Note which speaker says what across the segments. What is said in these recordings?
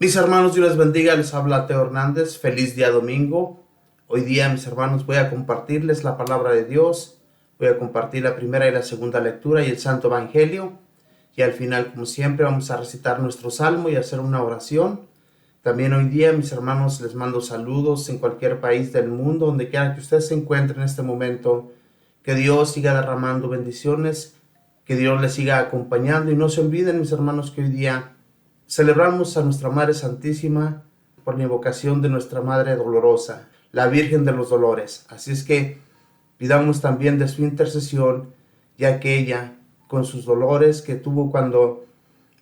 Speaker 1: Mis hermanos, Dios les bendiga, les habla Teo Hernández, feliz día domingo. Hoy día, mis hermanos, voy a compartirles la palabra de Dios, voy a compartir la primera y la segunda lectura y el Santo Evangelio, y al final, como siempre, vamos a recitar nuestro salmo y hacer una oración. También hoy día, mis hermanos, les mando saludos en cualquier país del mundo, donde quiera que usted se encuentre en este momento. Que Dios siga derramando bendiciones, que Dios les siga acompañando, y no se olviden, mis hermanos, que hoy día celebramos a nuestra Madre Santísima por la invocación de nuestra Madre Dolorosa, la Virgen de los Dolores. Así es que pidamos también de su intercesión, ya que ella, con sus dolores que tuvo cuando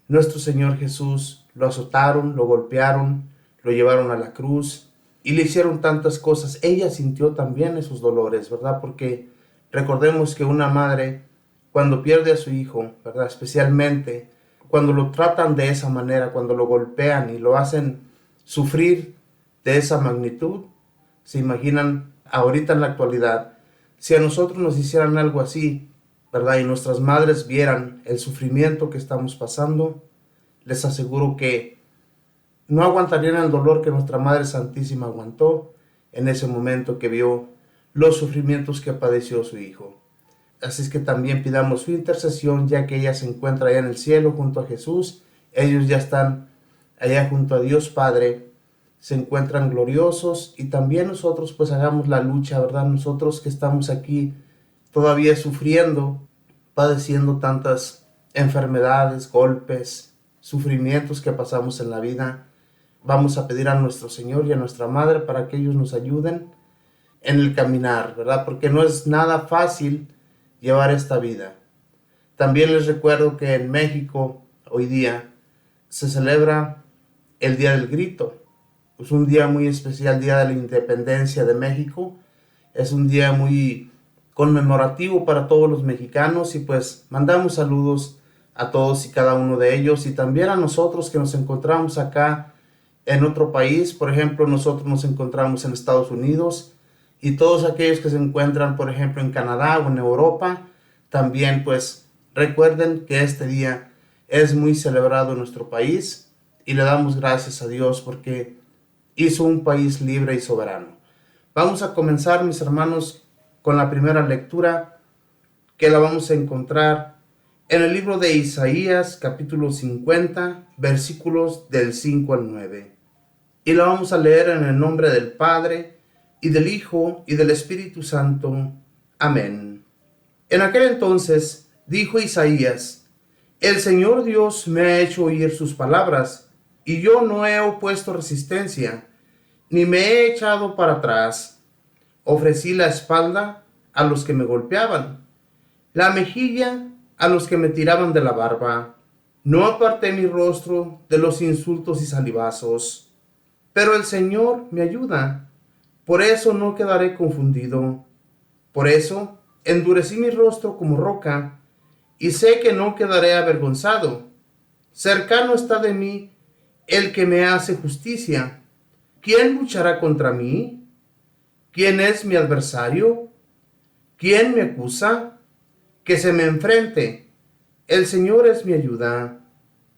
Speaker 1: nuestro Señor Jesús lo azotaron, lo golpearon, lo llevaron a la cruz y le hicieron tantas cosas, ella sintió también esos dolores, ¿verdad? Porque recordemos que una madre, cuando pierde a su hijo, ¿verdad? Especialmente cuando lo tratan de esa manera, cuando lo golpean y lo hacen sufrir de esa magnitud, se imaginan ahorita en la actualidad, si a nosotros nos hicieran algo así, ¿verdad? Y nuestras madres vieran el sufrimiento que estamos pasando, les aseguro que no aguantarían el dolor que nuestra Madre Santísima aguantó en ese momento que vio los sufrimientos que padeció su hijo. Así es que también pidamos su intercesión, ya que ella se encuentra allá en el cielo junto a Jesús. Ellos ya están allá junto a Dios Padre, se encuentran gloriosos, y también nosotros pues hagamos la lucha, ¿verdad? Nosotros que estamos aquí todavía sufriendo, padeciendo tantas enfermedades, golpes, sufrimientos que pasamos en la vida, vamos a pedir a nuestro Señor y a nuestra Madre para que ellos nos ayuden en el caminar, ¿verdad? Porque no es nada fácil llevar esta vida. También les recuerdo que en México hoy día se celebra el Día del Grito. Es un día muy especial, Día de la Independencia de México. Es un día muy conmemorativo para todos los mexicanos, y pues mandamos saludos a todos y cada uno de ellos, y también a nosotros que nos encontramos acá en otro país. Por ejemplo, nosotros nos encontramos en Estados Unidos, y todos aquellos que se encuentran, por ejemplo, en Canadá o en Europa, también pues recuerden que este día es muy celebrado en nuestro país, y le damos gracias a Dios porque hizo un país libre y soberano. Vamos a comenzar, mis hermanos, con la primera lectura, que la vamos a encontrar en el libro de Isaías, capítulo 50, versículos del 5 al 9. Y la vamos a leer en el nombre del Padre, y del Hijo, y del Espíritu Santo. Amén. En aquel entonces dijo Isaías: el Señor Dios me ha hecho oír sus palabras, y yo no he opuesto resistencia, ni me he echado para atrás. Ofrecí la espalda a los que me golpeaban, la mejilla a los que me tiraban de la barba. No aparté mi rostro de los insultos y salivazos. Pero el Señor me ayuda, por eso no quedaré confundido. Por eso endurecí mi rostro como roca, y sé que no quedaré avergonzado. Cercano está de mí el que me hace justicia. ¿Quién luchará contra mí? ¿Quién es mi adversario? ¿Quién me acusa? Que se me enfrente. El Señor es mi ayuda.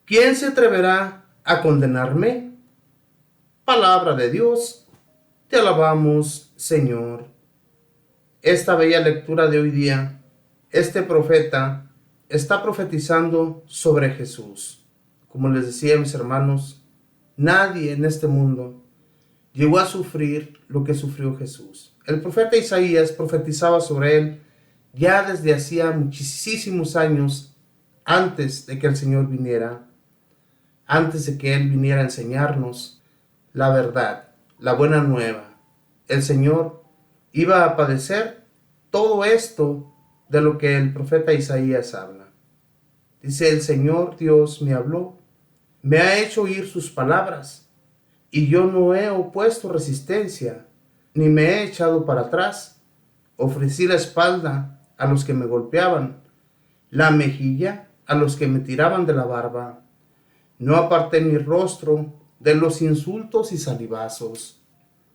Speaker 1: ¿Quién se atreverá a condenarme? Palabra de Dios. Te alabamos, Señor. Esta bella lectura de hoy día, este profeta está profetizando sobre Jesús. Como les decía, mis hermanos, nadie en este mundo llegó a sufrir lo que sufrió Jesús. El profeta Isaías profetizaba sobre él ya desde hacía muchísimos años, antes de que el Señor viniera, antes de que Él viniera a enseñarnos la verdad, la buena nueva. El Señor iba a padecer todo esto de lo que el profeta Isaías habla. Dice: el Señor Dios me habló, me ha hecho oír sus palabras, y yo no he opuesto resistencia, ni me he echado para atrás. Ofrecí la espalda a los que me golpeaban, la mejilla a los que me tiraban de la barba. No aparté mi rostro de los insultos y salivazos.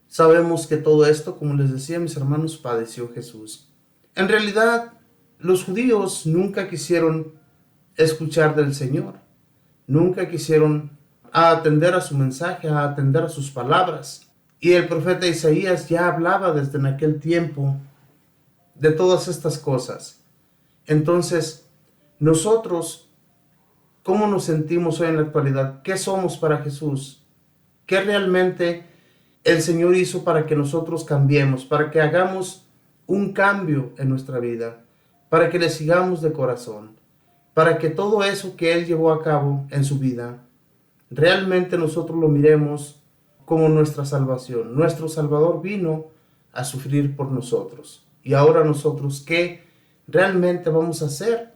Speaker 1: Sabemos que todo esto, como les decía, mis hermanos, padeció Jesús. En realidad, los judíos nunca quisieron escuchar del Señor, nunca quisieron a atender a su mensaje, a atender a sus palabras. Y el profeta Isaías ya hablaba desde en aquel tiempo de todas estas cosas. Entonces, nosotros, ¿cómo nos sentimos hoy en la actualidad? ¿Qué somos para Jesús? ¿Qué realmente el Señor hizo para que nosotros cambiemos, para que hagamos un cambio en nuestra vida, para que le sigamos de corazón, para que todo eso que Él llevó a cabo en su vida, realmente nosotros lo miremos como nuestra salvación? Nuestro Salvador vino a sufrir por nosotros. Y ahora nosotros, ¿qué realmente vamos a hacer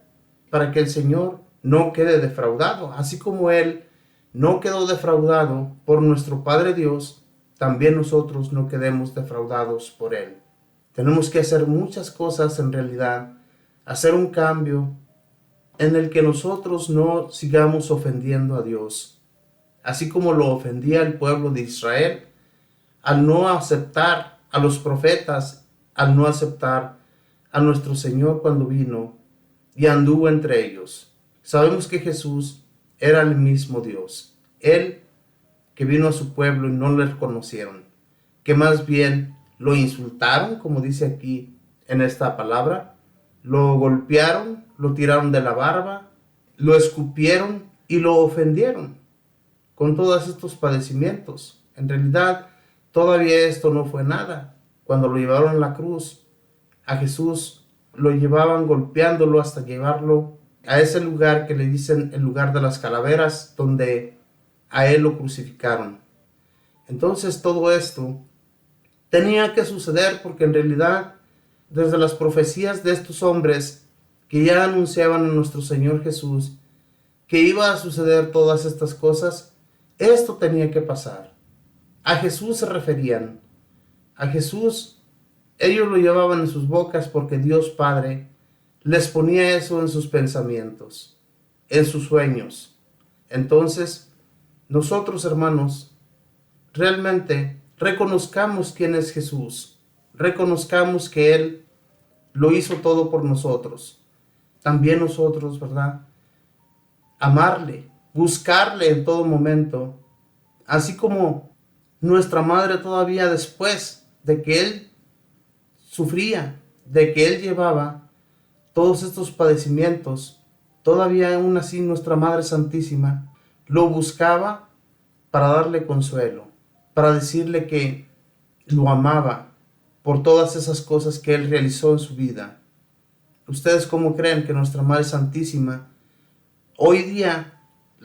Speaker 1: para que el Señor no quede defraudado? Así como Él no quedó defraudado por nuestro Padre Dios, también nosotros no quedemos defraudados por Él. Tenemos que hacer muchas cosas en realidad, hacer un cambio en el que nosotros no sigamos ofendiendo a Dios, así como lo ofendía el pueblo de Israel, al no aceptar a los profetas, al no aceptar a nuestro Señor cuando vino y anduvo entre ellos. Sabemos que Jesús era el mismo Dios, Él que vino a su pueblo y no le reconocieron, que más bien lo insultaron, como dice aquí en esta palabra, lo golpearon, lo tiraron de la barba, lo escupieron y lo ofendieron con todos estos padecimientos. En realidad, todavía esto no fue nada. Cuando lo llevaron a la cruz, a Jesús lo llevaban golpeándolo hasta llevarlo a ese lugar que le dicen el lugar de las calaveras, donde a él lo crucificaron. Entonces todo esto tenía que suceder porque en realidad, desde las profecías de estos hombres que ya anunciaban a nuestro Señor Jesús que iba a suceder todas estas cosas, esto tenía que pasar. A Jesús se referían. A Jesús, ellos lo llevaban en sus bocas porque Dios Padre les ponía eso en sus pensamientos, en sus sueños. Entonces, nosotros, hermanos, realmente reconozcamos quién es Jesús. Reconozcamos que Él lo hizo todo por nosotros. También nosotros, ¿verdad? Amarle, buscarle en todo momento, así como nuestra madre todavía después de que Él sufría, de que Él llevaba todos estos padecimientos, todavía aún así nuestra Madre Santísima lo buscaba para darle consuelo, para decirle que lo amaba por todas esas cosas que Él realizó en su vida. ¿Ustedes cómo creen que nuestra Madre Santísima hoy día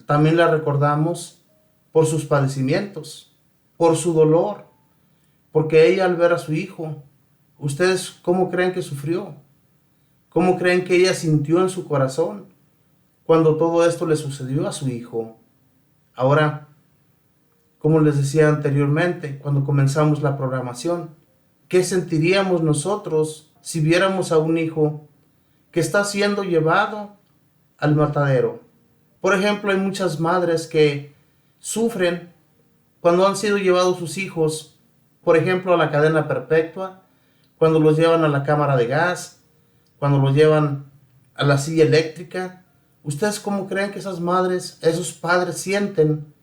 Speaker 1: también la recordamos por sus padecimientos, por su dolor? Porque ella, al ver a su hijo, ¿ustedes cómo creen que sufrió? ¿Cómo creen que ella sintió en su corazón cuando todo esto le sucedió a su hijo? Ahora, como les decía anteriormente, cuando comenzamos la programación, ¿qué sentiríamos nosotros si viéramos a un hijo que está siendo llevado al matadero? Por ejemplo, hay muchas madres que sufren cuando han sido llevados sus hijos, por ejemplo, a la cadena perpetua, cuando los llevan a la cámara de gas, cuando los llevan a la silla eléctrica. ¿Ustedes cómo creen que esas madres, esos padres sienten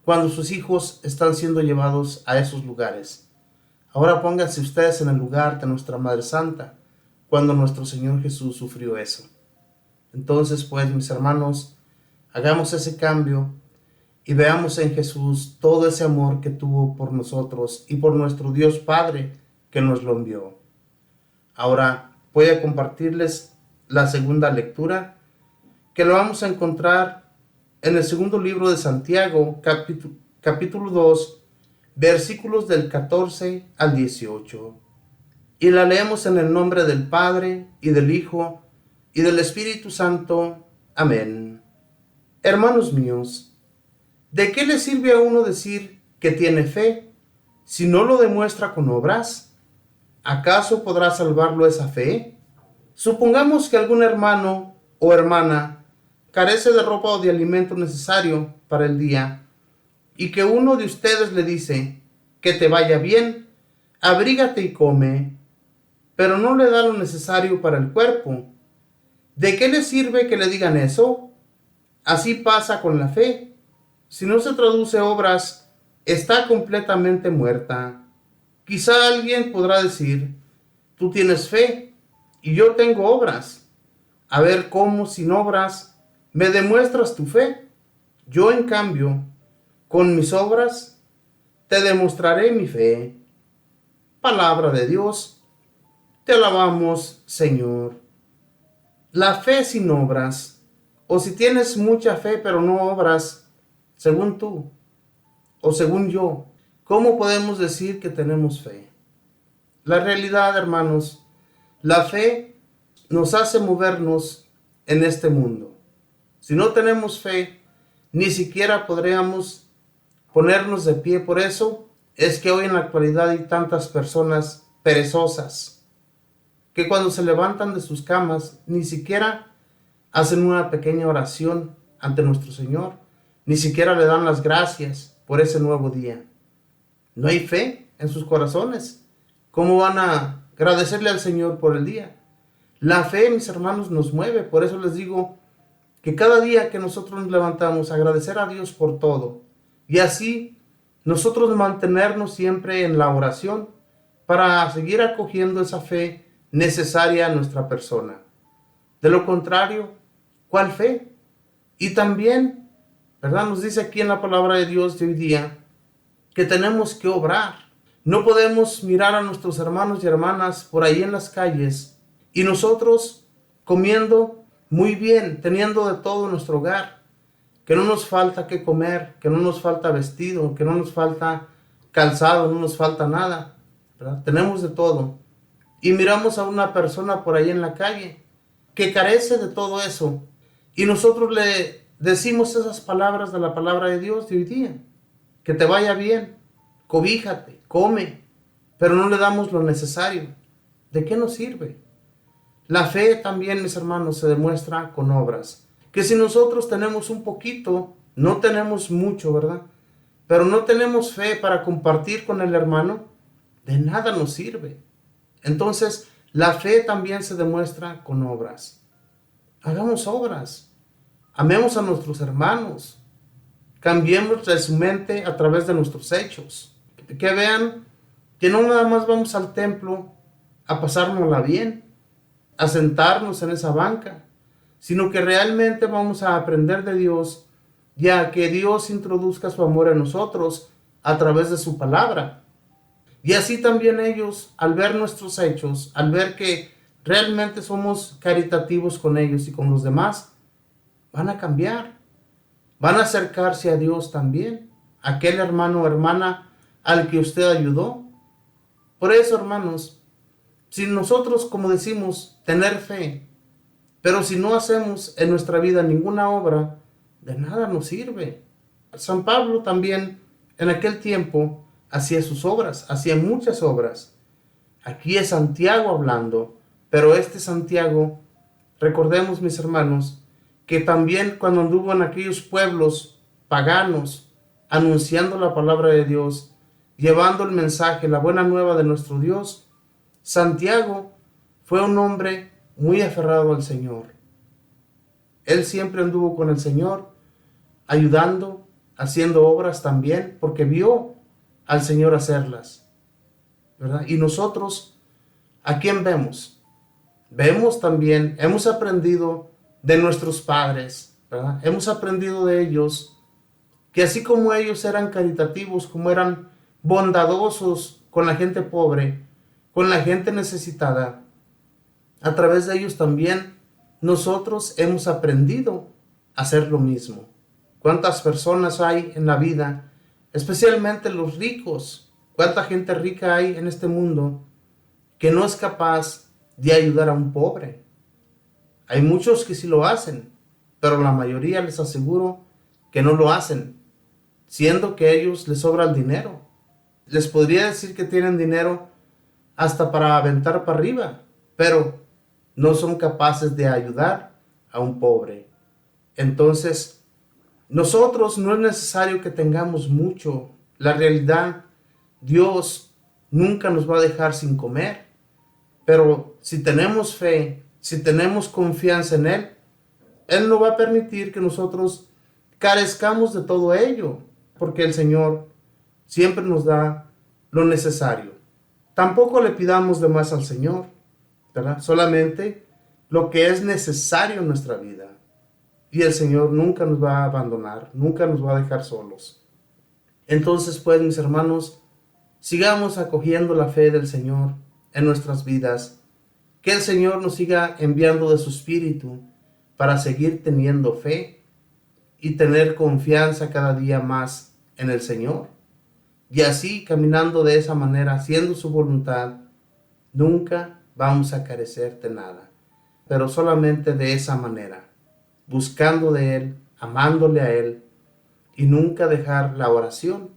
Speaker 1: cuando sus hijos están siendo llevados a esos lugares? Ahora pónganse ustedes en el lugar de nuestra Madre Santa, cuando nuestro Señor Jesús sufrió eso. Entonces, pues, mis hermanos, hagamos ese cambio y veamos en Jesús todo ese amor que tuvo por nosotros y por nuestro Dios Padre que nos lo envió. Ahora voy a compartirles la segunda lectura, que lo vamos a encontrar en el segundo libro de Santiago, capítulo 2, versículos del 14 al 18. Y la leemos en el nombre del Padre, y del Hijo, y del Espíritu Santo. Amén. Hermanos míos, ¿de qué le sirve a uno decir que tiene fe si no lo demuestra con obras? ¿Acaso podrá salvarlo esa fe? Supongamos que algún hermano o hermana carece de ropa o de alimento necesario para el día, y que uno de ustedes le dice: que te vaya bien, abrígate y come, pero no le da lo necesario para el cuerpo. ¿De qué le sirve que le digan eso? Así pasa con la fe. si no se traduce obras, está completamente muerta. Quizá alguien podrá decir, tú tienes fe y yo tengo obras. A ver cómo sin obras me demuestras tu fe. Yo, en cambio, con mis obras te demostraré mi fe. Palabra de Dios, te alabamos, Señor. La fe sin obras, o si tienes mucha fe pero no obras, según tú o según yo, ¿cómo podemos decir que tenemos fe? La realidad, hermanos, la fe nos hace movernos en este mundo. Si no tenemos fe, ni siquiera podríamos ponernos de pie. Por eso es que hoy en la actualidad hay tantas personas perezosas que cuando se levantan de sus camas ni siquiera hacen una pequeña oración ante nuestro Señor, ni siquiera le dan las gracias por ese nuevo día. No hay fe en sus corazones. ¿Cómo van a agradecerle al Señor por el día? La fe, mis hermanos, nos mueve. Por eso les digo que cada día que nosotros nos levantamos, agradecer a Dios por todo. Y así nosotros mantenernos siempre en la oración para seguir acogiendo esa fe necesaria a nuestra persona. De lo contrario, ¿cuál fe? Y también, ¿verdad? Nos dice aquí en la palabra de Dios de hoy día que tenemos que obrar. No podemos mirar a nuestros hermanos y hermanas por ahí en las calles y nosotros comiendo muy bien, teniendo de todo en nuestro hogar, que no nos falta qué comer, que no nos falta vestido, que no nos falta calzado, no nos falta nada, ¿verdad? Tenemos de todo. Y miramos a una persona por ahí en la calle que carece de todo eso y nosotros le decimos esas palabras de la palabra de Dios de hoy día. Que te vaya bien, cobíjate, come, pero no le damos lo necesario. ¿De qué nos sirve? La fe también, mis hermanos, se demuestra con obras. Que si nosotros tenemos un poquito, no tenemos mucho, ¿verdad? Pero no tenemos fe para compartir con el hermano, de nada nos sirve. Entonces, la fe también se demuestra con obras. Hagamos obras. Amemos a nuestros hermanos. Cambiemos de su mente a través de nuestros hechos. Que vean que no nada más vamos al templo a pasárnosla bien, a sentarnos en esa banca, sino que realmente vamos a aprender de Dios y a que Dios introduzca su amor en nosotros a través de su palabra. Y así también ellos, al ver nuestros hechos, al ver que realmente somos caritativos con ellos y con los demás, van a cambiar. Van a acercarse a Dios también, aquel hermano o hermana al que usted ayudó. Por eso, hermanos, si nosotros, como decimos, tener fe, pero si no hacemos en nuestra vida ninguna obra, de nada nos sirve. San Pablo también en aquel tiempo hacía sus obras, hacía muchas obras. Aquí es Santiago hablando, pero este Santiago, recordemos, mis hermanos, que también cuando anduvo en aquellos pueblos paganos, anunciando la palabra de Dios, llevando el mensaje, la buena nueva de nuestro Dios, Santiago fue un hombre muy aferrado al Señor. Él siempre anduvo con el Señor, ayudando, haciendo obras también, porque vio al Señor hacerlas, ¿verdad? Y nosotros, ¿a quién vemos? Vemos también, hemos aprendido de nuestros padres, ¿verdad? Hemos aprendido de ellos que así como ellos eran caritativos, como eran bondadosos con la gente pobre, con la gente necesitada, a través de ellos también nosotros hemos aprendido a hacer lo mismo. ¿Cuántas personas hay en la vida, especialmente los ricos? ¿Cuánta gente rica hay en este mundo que no es capaz de ayudar a un pobre? Hay muchos que sí lo hacen, pero la mayoría les aseguro que no lo hacen, siendo que a ellos les sobra el dinero. Les podría decir que tienen dinero hasta para aventar para arriba, pero no son capaces de ayudar a un pobre. Entonces, nosotros no es necesario que tengamos mucho. La realidad, Dios nunca nos va a dejar sin comer, pero si tenemos fe, si tenemos confianza en Él, Él no va a permitir que nosotros carezcamos de todo ello, porque el Señor siempre nos da lo necesario. Tampoco le pidamos de más al Señor, ¿verdad? Solamente lo que es necesario en nuestra vida. Y el Señor nunca nos va a abandonar, nunca nos va a dejar solos. Entonces, pues, mis hermanos, sigamos acogiendo la fe del Señor en nuestras vidas. Que el Señor nos siga enviando de su Espíritu para seguir teniendo fe y tener confianza cada día más en el Señor. Y así, caminando de esa manera, haciendo su voluntad, nunca vamos a carecer de nada, pero solamente de esa manera, buscando de Él, amándole a Él, y nunca dejar la oración,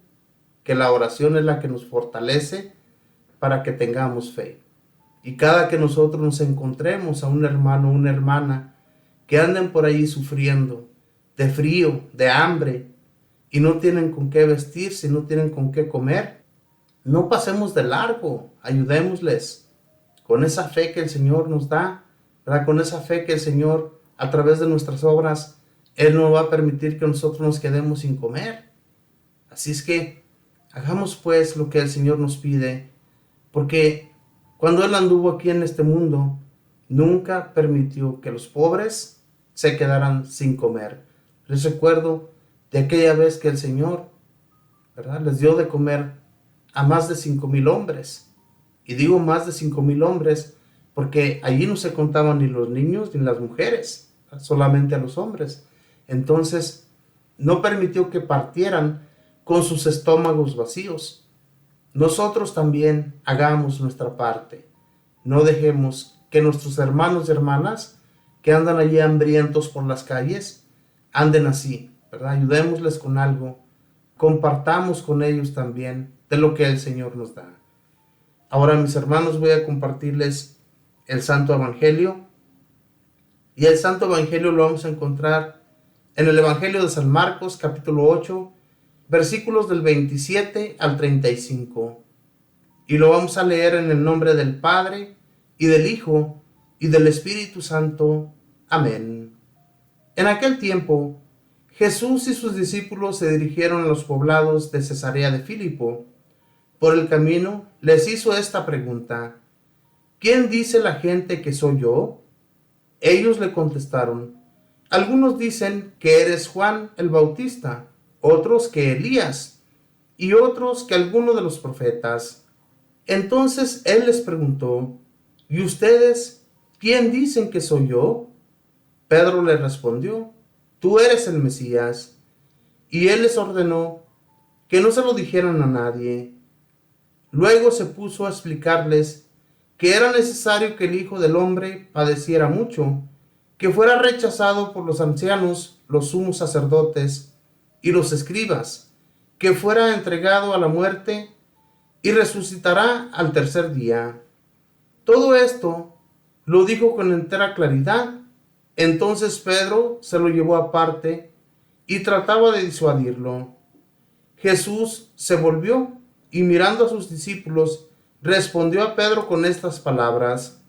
Speaker 1: que la oración es la que nos fortalece para que tengamos fe. Y cada que nosotros nos encontremos a un hermano o una hermana que anden por ahí sufriendo de frío, de hambre, y no tienen con qué vestirse, no tienen con qué comer, no pasemos de largo, ayudémosles con esa fe que el Señor nos da, ¿verdad? Con esa fe que el Señor, a través de nuestras obras, Él no va a permitir que nosotros nos quedemos sin comer. Así es que hagamos pues lo que el Señor nos pide, porque cuando Él anduvo aquí en este mundo, nunca permitió que los pobres se quedaran sin comer. Les recuerdo de aquella vez que el Señor, ¿verdad?, les dio de comer a más de 5,000 hombres. Y digo más de 5,000 hombres porque allí no se contaban ni los niños ni las mujeres, ¿verdad?, solamente a los hombres. Entonces, no permitió que partieran con sus estómagos vacíos. Nosotros también hagamos nuestra parte. No dejemos que nuestros hermanos y hermanas que andan allí hambrientos por las calles anden así, ¿verdad? Ayudémosles con algo. Compartamos con ellos también de lo que el Señor nos da. Ahora, mis hermanos, voy a compartirles el Santo Evangelio. Y el Santo Evangelio lo vamos a encontrar en el Evangelio de San Marcos, capítulo 8, versículos del 27 al 35. Y lo vamos a leer en el nombre del Padre, y del Hijo, y del Espíritu Santo. Amén. En aquel tiempo, Jesús y sus discípulos se dirigieron a los poblados de Cesarea de Filipo. Por el camino les hizo esta pregunta: ¿quién dice la gente que soy yo? Ellos le contestaron: algunos dicen que eres Juan el Bautista, otros que Elías, y otros que alguno de los profetas. Entonces él les preguntó: ¿y ustedes quién dicen que soy yo? Pedro le respondió: tú eres el Mesías. Y él les ordenó que no se lo dijeran a nadie. Luego se puso a explicarles que era necesario que el Hijo del Hombre padeciera mucho, que fuera rechazado por los ancianos, los sumos sacerdotes y los escribas, que fuera entregado a la muerte y resucitará al tercer día. Todo esto lo dijo con entera claridad. Entonces Pedro se lo llevó aparte y trataba de disuadirlo. Jesús se volvió y, mirando a sus discípulos, respondió a Pedro con estas palabras: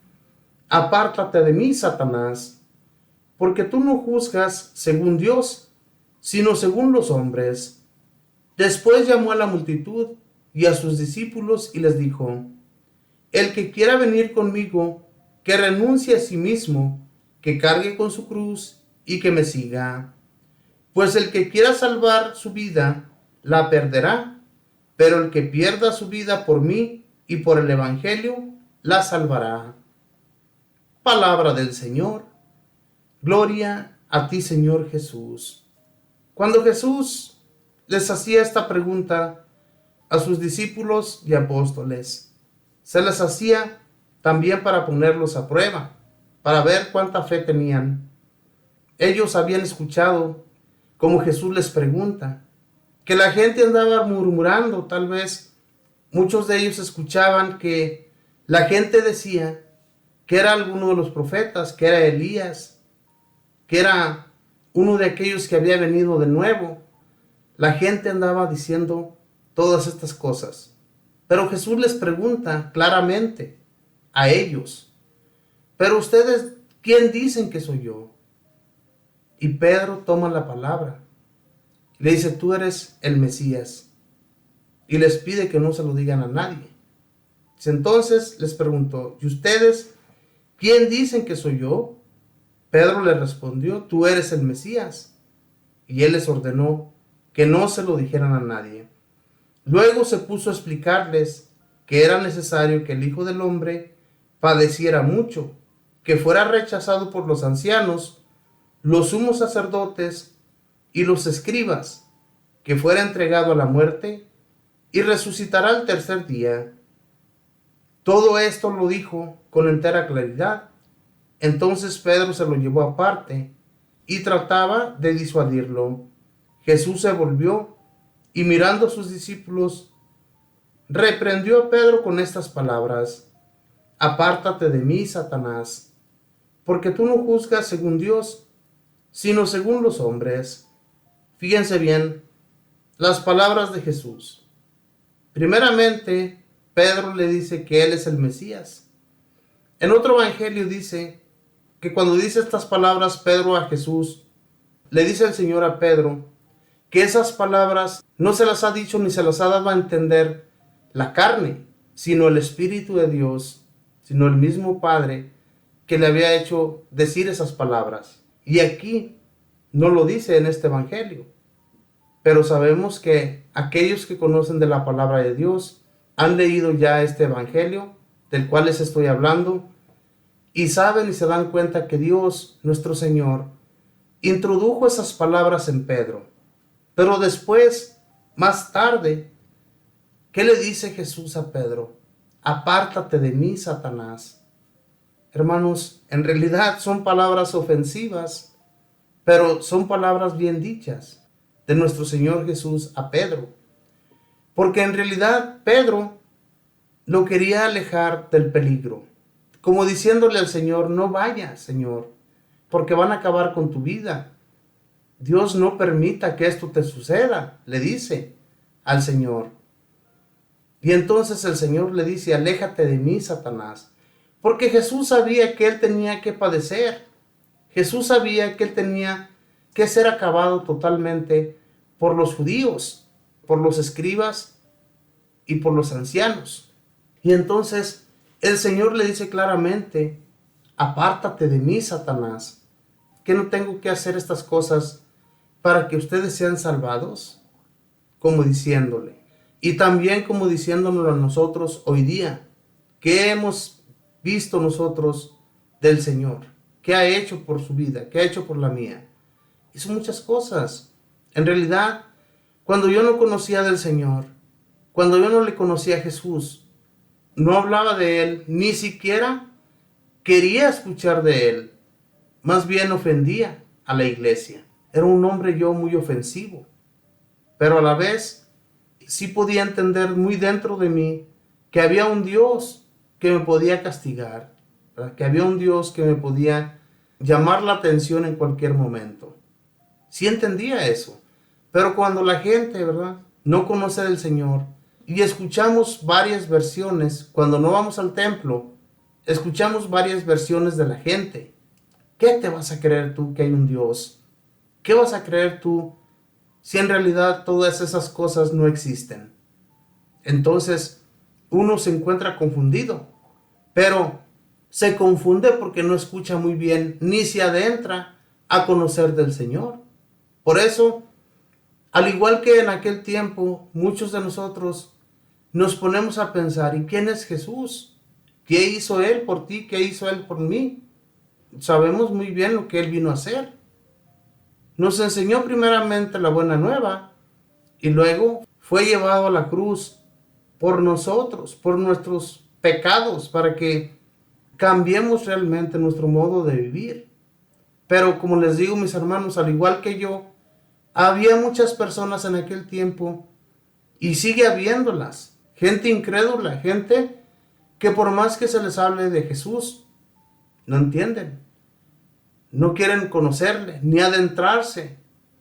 Speaker 1: apártate de mí, Satanás, porque tú no juzgas según Dios, sino según los hombres. Después llamó a la multitud y a sus discípulos y les dijo: el que quiera venir conmigo, que renuncie a sí mismo, que cargue con su cruz y que me siga. Pues el que quiera salvar su vida, la perderá, pero el que pierda su vida por mí y por el Evangelio, la salvará. Palabra del Señor. Gloria a ti, Señor Jesús. Cuando Jesús les hacía esta pregunta a sus discípulos y apóstoles, se les hacía también para ponerlos a prueba, para ver cuánta fe tenían. Ellos habían escuchado como Jesús les pregunta, que la gente andaba murmurando. Tal vez muchos de ellos escuchaban que la gente decía que era alguno de los profetas, que era Elías, que era uno de aquellos que había venido de nuevo. La gente andaba diciendo todas estas cosas. Pero Jesús les pregunta claramente a ellos: ¿pero ustedes quién dicen que soy yo? Y Pedro toma la palabra Le dice, tú eres el Mesías. Y les pide que no se lo digan a nadie. Entonces les preguntó, ¿y ustedes quién dicen que soy yo? Pedro le respondió, tú eres el Mesías. Y él les ordenó que no se lo dijeran a nadie. Luego se puso a explicarles que era necesario que el Hijo del Hombre padeciera mucho, que fuera rechazado por los ancianos, los sumos sacerdotes y los escribas, que fuera entregado a la muerte y resucitará al tercer día. Todo esto lo dijo con entera claridad. Entonces Pedro se lo llevó aparte y trataba de disuadirlo. Jesús se volvió y mirando a sus discípulos, reprendió a Pedro con estas palabras: apártate de mí, Satanás, porque tú no juzgas según Dios, sino según los hombres. Fíjense bien las palabras de Jesús. Primeramente, Pedro le dice que él es el Mesías. En otro evangelio dice que cuando dice estas palabras Pedro a Jesús, le dice el Señor a Pedro que esas palabras no se las ha dicho ni se las ha dado a entender la carne, sino el Espíritu de Dios, sino el mismo Padre que le había hecho decir esas palabras. Y aquí no lo dice en este evangelio, pero sabemos que aquellos que conocen de la palabra de Dios han leído ya este evangelio del cual les estoy hablando y saben y se dan cuenta que Dios, nuestro Señor, introdujo esas palabras en Pedro. Pero después, más tarde, ¿qué le dice Jesús a Pedro? Apártate de mí, Satanás. Hermanos, en realidad son palabras ofensivas, pero son palabras bien dichas de nuestro Señor Jesús a Pedro. Porque en realidad Pedro lo quería alejar del peligro, como diciéndole al Señor, no vayas, Señor, porque van a acabar con tu vida. Dios no permita que esto te suceda, le dice al Señor. Y entonces el Señor le dice, aléjate de mí, Satanás, porque Jesús sabía que él tenía que padecer. Jesús sabía que él tenía que ser acabado totalmente por los judíos, por los escribas y por los ancianos. Y entonces el Señor le dice claramente, apártate de mí, Satanás, que no tengo que hacer estas cosas para que ustedes sean salvados, como diciéndole, y también como diciéndonos a nosotros hoy día, ¿qué hemos visto nosotros del Señor? ¿Qué ha hecho por su vida? ¿Qué ha hecho por la mía? Hizo muchas cosas. En realidad, cuando yo no conocía del Señor, cuando yo no le conocía a Jesús, no hablaba de Él, ni siquiera quería escuchar de Él. Más bien ofendía a la iglesia. Era un hombre yo muy ofensivo, pero a la vez sí podía entender muy dentro de mí que había un Dios que me podía castigar, ¿verdad? Que había un Dios que me podía llamar la atención en cualquier momento. Sí entendía eso, pero cuando la gente, ¿verdad?, no conoce del Señor y escuchamos varias versiones, cuando no vamos al templo, escuchamos varias versiones de la gente. ¿Qué te vas a creer tú que hay un Dios? ¿Qué vas a creer tú si en realidad todas esas cosas no existen? Entonces uno se encuentra confundido, pero se confunde porque no escucha muy bien ni se adentra a conocer del Señor. Por eso, al igual que en aquel tiempo, muchos de nosotros nos ponemos a pensar, ¿y quién es Jesús? ¿Qué hizo Él por ti? ¿Qué hizo Él por mí? Sabemos muy bien lo que Él vino a hacer. Nos enseñó primeramente la buena nueva y luego fue llevado a la cruz por nosotros, por nuestros pecados, para que cambiemos realmente nuestro modo de vivir. Pero como les digo, mis hermanos, al igual que yo, había muchas personas en aquel tiempo y sigue habiéndolas, gente incrédula, gente que por más que se les hable de Jesús, no entienden. No quieren conocerle, ni adentrarse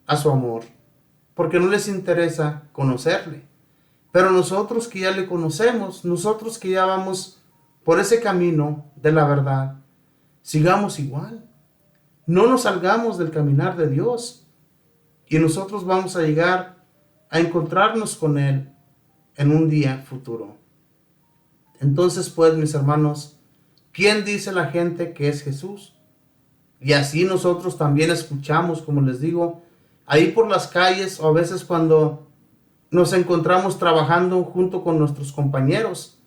Speaker 1: a su amor, porque no les interesa conocerle. Pero nosotros que ya le conocemos, nosotros que ya vamos por ese camino de la verdad, sigamos igual. No nos salgamos del caminar de Dios. y nosotros vamos a llegar a encontrarnos con Él en un día futuro. Entonces, pues, mis hermanos, ¿quién dice la gente que es Jesús? Y así nosotros también escuchamos, como les digo, ahí por las calles, o a veces cuando nos encontramos trabajando junto con nuestros compañeros,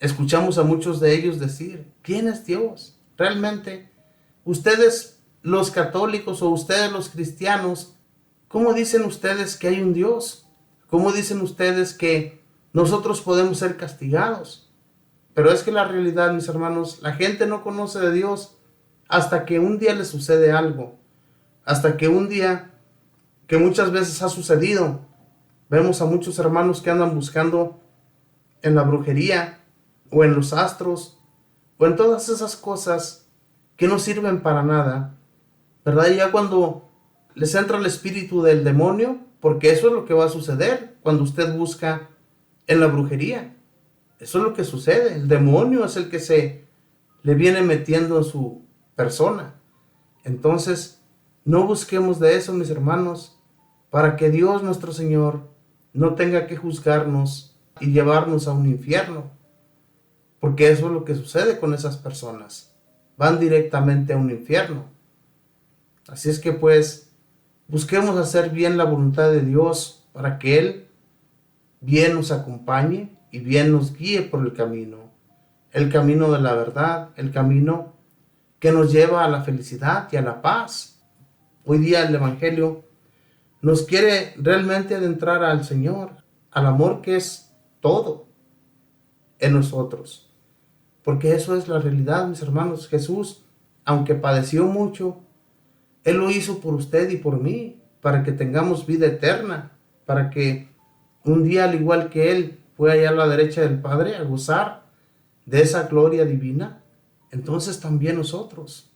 Speaker 1: escuchamos a muchos de ellos decir, ¿quién es Dios? Realmente, ustedes los católicos o ustedes los cristianos, ¿cómo dicen ustedes que hay un Dios? ¿Cómo dicen ustedes que nosotros podemos ser castigados? Pero es que la realidad, mis hermanos, la gente no conoce de Dios hasta que un día le sucede algo. Hasta que un día, que muchas veces ha sucedido, vemos a muchos hermanos que andan buscando en la brujería o en los astros o en todas esas cosas que no sirven para nada, ¿verdad? Y ya cuando les entra el espíritu del demonio, porque eso es lo que va a suceder cuando usted busca en la brujería. Eso es lo que sucede. El demonio es el que se le viene metiendo en su persona. Entonces, no busquemos de eso, mis hermanos, para que Dios nuestro Señor no tenga que juzgarnos y llevarnos a un infierno. Porque eso es lo que sucede con esas personas. Van directamente a un infierno. Así es que pues, busquemos hacer bien la voluntad de Dios para que Él bien nos acompañe y bien nos guíe por el camino de la verdad, el camino que nos lleva a la felicidad y a la paz. Hoy día el Evangelio nos quiere realmente adentrar al Señor, al amor que es todo en nosotros. Porque eso es la realidad, mis hermanos. Jesús, aunque padeció mucho, Él lo hizo por usted y por mí, para que tengamos vida eterna, para que un día, al igual que Él, fue allá a la derecha del Padre a gozar de esa gloria divina, entonces también nosotros.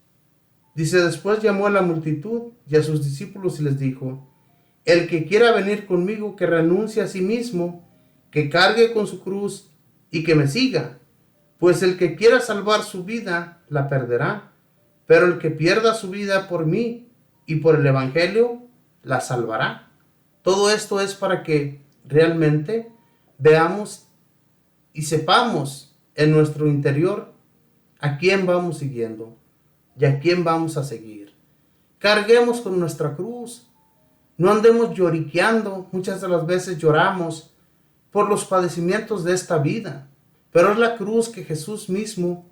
Speaker 1: Dice, después llamó a la multitud y a sus discípulos y les dijo, el que quiera venir conmigo, que renuncie a sí mismo, que cargue con su cruz y que me siga. Pues el que quiera salvar su vida, la perderá. Pero el que pierda su vida por mí y por el Evangelio, la salvará. Todo esto es para que realmente veamos y sepamos en nuestro interior a quién vamos siguiendo y a quién vamos a seguir. Carguemos con nuestra cruz. No andemos lloriqueando. Muchas de las veces lloramos por los padecimientos de esta vida, pero es la cruz que Jesús mismo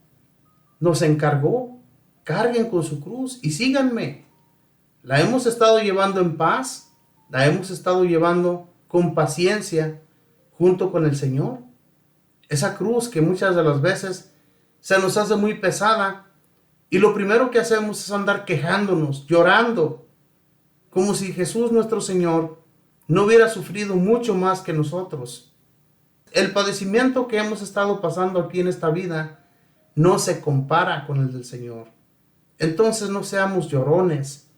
Speaker 1: nos encargó. Carguen con su cruz y síganme. La hemos estado llevando en paz, la hemos estado llevando con paciencia junto con el Señor. Esa cruz que muchas de las veces se nos hace muy pesada y lo primero que hacemos es andar quejándonos, llorando, como si Jesús nuestro Señor no hubiera sufrido mucho más que nosotros. El padecimiento que hemos estado pasando aquí en esta vida no se compara con el del Señor. Entonces no seamos llorones,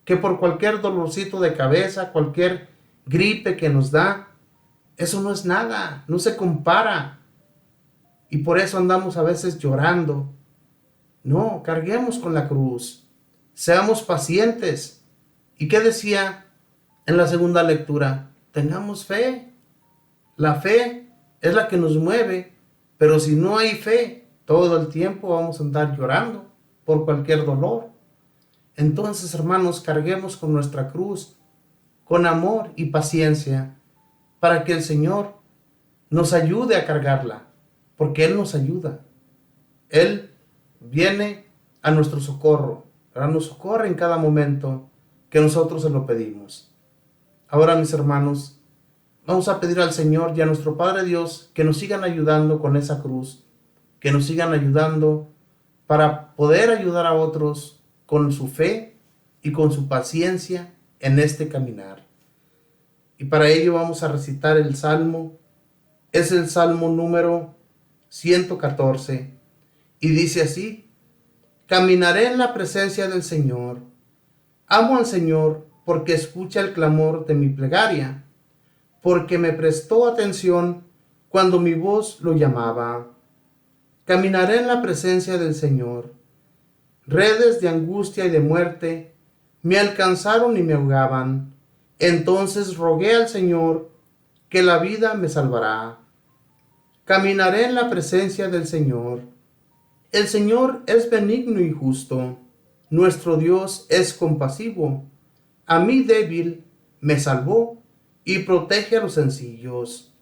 Speaker 1: que por cualquier dolorcito de cabeza, cualquier gripe que nos da, eso no es nada, no se compara. Y por eso andamos a veces llorando. No, carguemos con la cruz, seamos pacientes. ¿Y qué decía en la segunda lectura? Tengamos fe. La fe es la que nos mueve, pero si no hay fe, todo el tiempo vamos a andar llorando por cualquier dolor. Entonces, hermanos, carguemos con nuestra cruz, con amor y paciencia, para que el Señor nos ayude a cargarla, porque Él nos ayuda. Él viene a nuestro socorro, nos socorre en cada momento que nosotros se lo pedimos. Ahora, mis hermanos, vamos a pedir al Señor y a nuestro Padre Dios que nos sigan ayudando con esa cruz, que nos sigan ayudando para poder ayudar a otros con su fe y con su paciencia en este caminar. Y para ello vamos a recitar el Salmo. Es el Salmo número 114 y dice así: caminaré en la presencia del Señor. Amo al Señor porque escucha el clamor de mi plegaria, porque me prestó atención cuando mi voz lo llamaba. Caminaré en la presencia del Señor. Redes de angustia y de muerte me alcanzaron y me ahogaban. Entonces rogué al Señor, que la vida me salvará. Caminaré en la presencia del Señor. El Señor es benigno y justo. Nuestro Dios es compasivo. A mí débil me salvó y protege a los sencillos.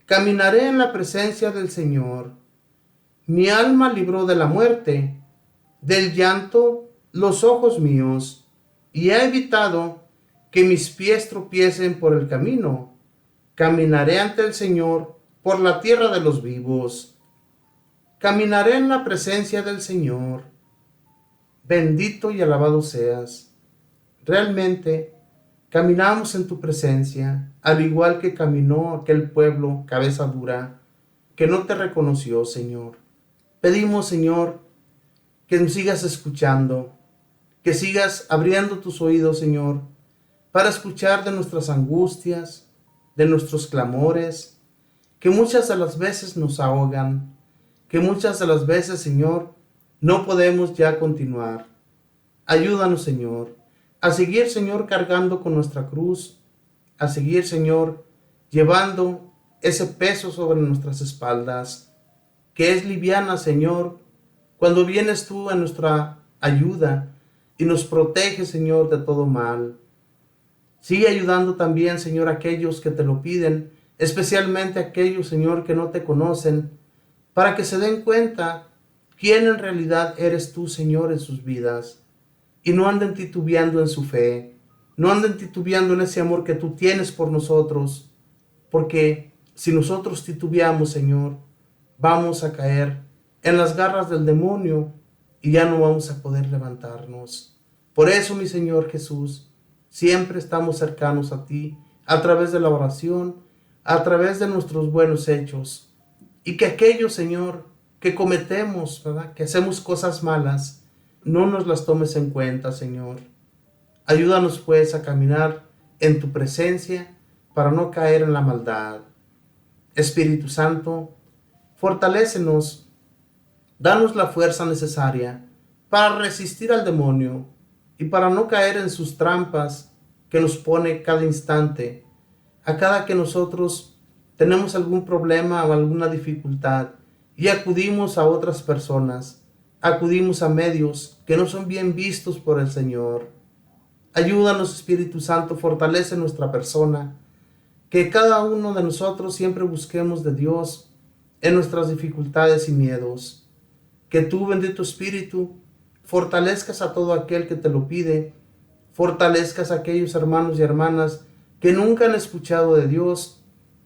Speaker 1: Caminaré en la presencia del Señor. Mi alma libró de la muerte, del llanto los ojos míos, y he evitado que mis pies tropiecen por el camino. Caminaré ante el Señor por la tierra de los vivos. Caminaré en la presencia del Señor. Bendito y alabado seas. Realmente caminamos en tu presencia, al igual que caminó aquel pueblo cabeza dura que no te reconoció, Señor. Pedimos, Señor, que nos sigas escuchando, que sigas abriendo tus oídos, Señor, para escuchar de nuestras angustias, de nuestros clamores, que muchas de las veces nos ahogan, que muchas de las veces, Señor, no podemos ya continuar. Ayúdanos, Señor, a seguir, Señor, cargando con nuestra cruz, a seguir, Señor, llevando ese peso sobre nuestras espaldas, que es liviana, Señor, cuando vienes tú a nuestra ayuda y nos proteges, Señor, de todo mal. Sigue ayudando también, Señor, a aquellos que te lo piden, especialmente a aquellos, Señor, que no te conocen, para que se den cuenta quién en realidad eres tú, Señor, en sus vidas, y no anden titubeando en su fe, no anden titubeando en ese amor que tú tienes por nosotros, porque si nosotros titubeamos, Señor, vamos a caer en las garras del demonio y ya no vamos a poder levantarnos. Por eso, mi Señor Jesús, siempre estamos cercanos a ti, a través de la oración, a través de nuestros buenos hechos, y que aquellos, Señor, que cometemos, ¿verdad?, que hacemos cosas malas, no nos las tomes en cuenta, Señor. Ayúdanos, pues, a caminar en tu presencia para no caer en la maldad. Espíritu Santo, fortalécenos, danos la fuerza necesaria para resistir al demonio y para no caer en sus trampas que nos pone cada instante, a cada que nosotros tenemos algún problema o alguna dificultad y acudimos a otras personas, acudimos a medios que no son bien vistos por el Señor. Ayúdanos, Espíritu Santo, fortalece nuestra persona, que cada uno de nosotros siempre busquemos de Dios en nuestras dificultades y miedos. Que tú, bendito Espíritu, fortalezcas a todo aquel que te lo pide, fortalezcas a aquellos hermanos y hermanas que nunca han escuchado de Dios,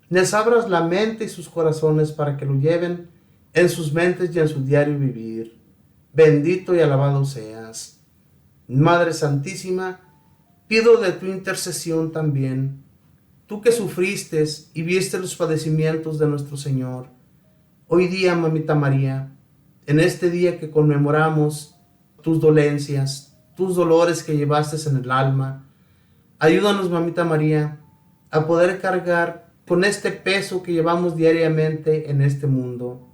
Speaker 1: les abras la mente y sus corazones para que lo lleven en sus mentes y en su diario vivir. Bendito y alabado seas. Madre Santísima, pido de tu intercesión también, tú que sufriste y viste los padecimientos de nuestro Señor. Hoy día, Mamita María, en este día que conmemoramos tus dolencias, tus dolores que llevaste en el alma, ayúdanos, Mamita María, a poder cargar con este peso que llevamos diariamente en este mundo,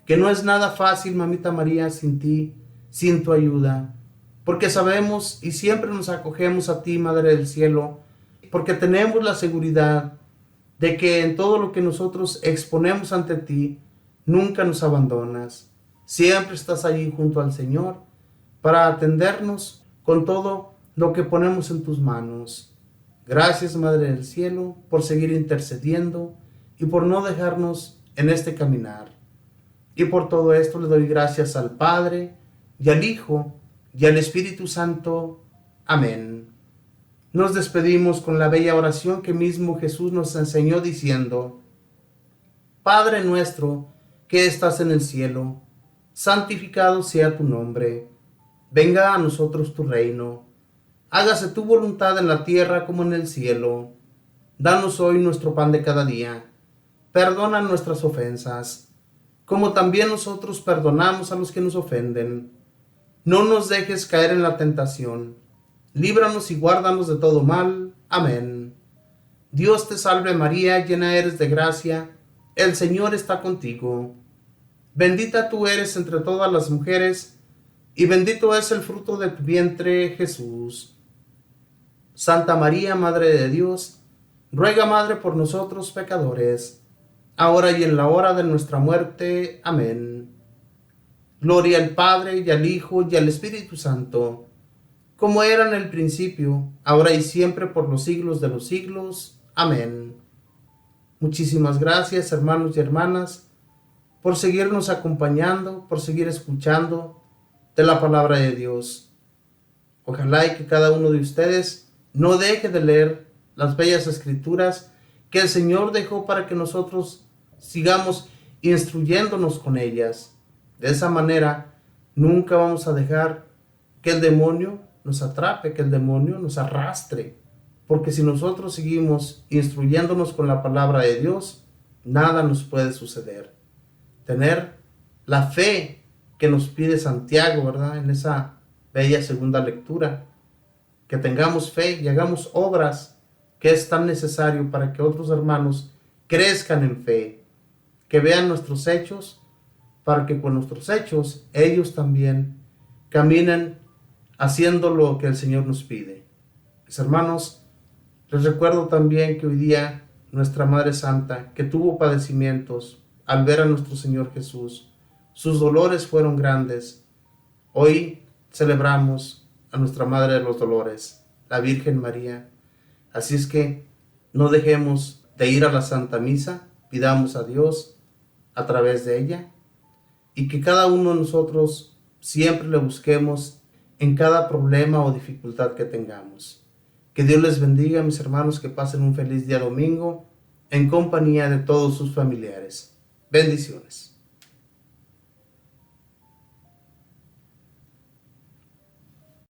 Speaker 1: que no es nada fácil, Mamita María, sin ti, sin tu ayuda, porque sabemos y siempre nos acogemos a ti, Madre del Cielo, porque tenemos la seguridad de que en todo lo que nosotros exponemos ante ti, nunca nos abandonas. Siempre estás allí junto al Señor para atendernos con todo lo que ponemos en tus manos. Gracias, Madre del Cielo, por seguir intercediendo y por no dejarnos en este caminar. Y por todo esto le doy gracias al Padre, y al Hijo, y al Espíritu Santo. Amén. Nos despedimos con la bella oración que mismo Jesús nos enseñó diciendo: Padre nuestro, que estás en el cielo, santificado sea tu nombre. Venga a nosotros tu reino. Hágase tu voluntad en la tierra como en el cielo. Danos hoy nuestro pan de cada día. Perdona nuestras ofensas, como también nosotros perdonamos a los que nos ofenden. No nos dejes caer en la tentación. Líbranos y guárdanos de todo mal. Amén. Dios te salve María, llena eres de gracia, el Señor está contigo. Bendita tú eres entre todas las mujeres, y bendito es el fruto de tu vientre, Jesús. Santa María, Madre de Dios, ruega, Madre, por nosotros pecadores, ahora y en la hora de nuestra muerte. Amén. Gloria al Padre, y al Hijo, y al Espíritu Santo, como era en el principio, ahora y siempre, por los siglos de los siglos. Amén. Muchísimas gracias, hermanos y hermanas, por seguirnos acompañando, por seguir escuchando de la palabra de Dios. Ojalá y que cada uno de ustedes no deje de leer las bellas escrituras que el Señor dejó para que nosotros sigamos instruyéndonos con ellas. De esa manera, nunca vamos a dejar que el demonio nos atrape, que el demonio nos arrastre. Porque si nosotros seguimos instruyéndonos con la palabra de Dios, nada nos puede suceder. Tener la fe que nos pide Santiago, ¿verdad? En esa bella segunda lectura. Que tengamos fe y hagamos obras que es tan necesario para que otros hermanos crezcan en fe. Que vean nuestros hechos, para que con nuestros hechos ellos también caminen haciendo lo que el Señor nos pide. Mis hermanos, les recuerdo también que hoy día nuestra Madre Santa, que tuvo padecimientos al ver a nuestro Señor Jesús, sus dolores fueron grandes. Hoy celebramos a nuestra Madre de los Dolores, la Virgen María. Así es que no dejemos de ir a la Santa Misa, pidamos a Dios a través de ella, y que cada uno de nosotros siempre le busquemos en cada problema o dificultad que tengamos. Que Dios les bendiga, mis hermanos, que pasen un feliz día domingo en compañía de todos sus familiares. Bendiciones.